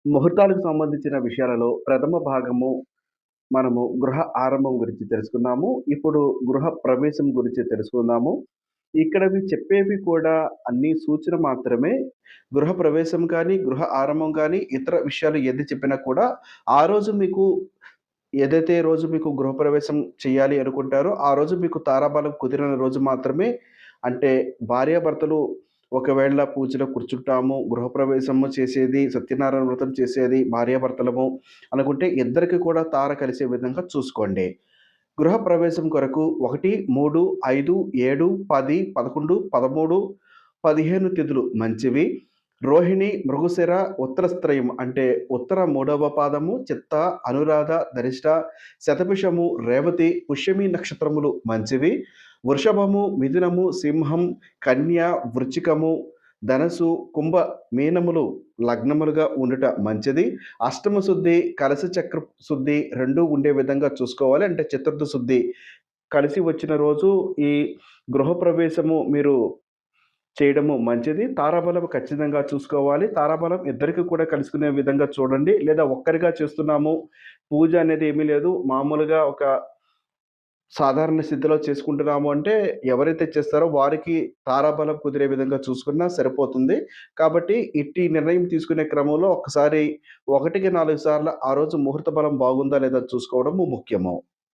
ముహూర్తాలకు సంబంధించిన విషయాలలో ప్రథమ భాగము మనము గృహ ఆరంభం గురించి తెలుసుకున్నాము. ఇప్పుడు గృహ ప్రవేశం గురించి తెలుసుకుందాము. ఇక్కడవి చెప్పేవి కూడా అన్నీ సూచన మాత్రమే. గృహ ప్రవేశం కానీ, గృహ ఆరంభం కానీ, ఇతర విషయాలు ఏది చెప్పినా కూడా ఆ రోజు మీకు ఏదైతే రోజు మీకు గృహప్రవేశం చేయాలి అనుకుంటారో, ఆ రోజు మీకు తారాబలం కుదిరిన రోజు మాత్రమే అంటే భార్యాభర్తలు ఒకవేళ పూజలో కూర్చుంటాము, గృహప్రవేశము చేసేది, సత్యనారాయణ వ్రతం చేసేది భార్యాభర్తలము అనుకుంటే ఇద్దరికి కూడా తార కలిసే విధంగా చూసుకోండి. గృహప్రవేశం కొరకు 1, 3, 5, 7, 10, 11, 13, 15 తిథులు మంచివి. రోహిణి, మృగశిర, ఉత్తరస్త్రయం అంటే ఉత్తర మూడవ పాదము, చిత్త, అనురాధ, ధనిష్ట, శతభిషము, రేవతి, పుష్యమి నక్షత్రములు మంచివి. వృషభము, మిథునము, సింహం, కన్య, వృచ్చికము, ధనస్సు, కుంభ, మీనములు లగ్నములుగా ఉండుట మంచిది. అష్టమ శుద్ధి, కలశ చక్ర శుద్ధి 2 ఉండే విధంగా చూసుకోవాలి. అంటే చతుర్థ శుద్ధి కలిసి వచ్చిన రోజు ఈ గృహప్రవేశము మీరు చేయడము మంచిది. తారాబలం ఖచ్చితంగా చూసుకోవాలి. తారాబలం ఇద్దరికి కూడా కలుసుకునే విధంగా చూడండి. లేదా ఒక్కరిగా చేస్తున్నాము, పూజ అనేది ఏమీ లేదు. మామూలుగా ఒక సాధారణ స్థితిలో చేసుకుంటున్నాము అంటే, ఎవరైతే చేస్తారో వారికి తారాబలం కుదిరే విధంగా చూసుకున్నా సరిపోతుంది. కాబట్టి ఇట్టి నిర్ణయం తీసుకునే క్రమంలో ఒక్కసారి 1కి 4 సార్లు ఆ రోజు ముహూర్త బలం బాగుందా లేదా చూసుకోవడము ముఖ్యము.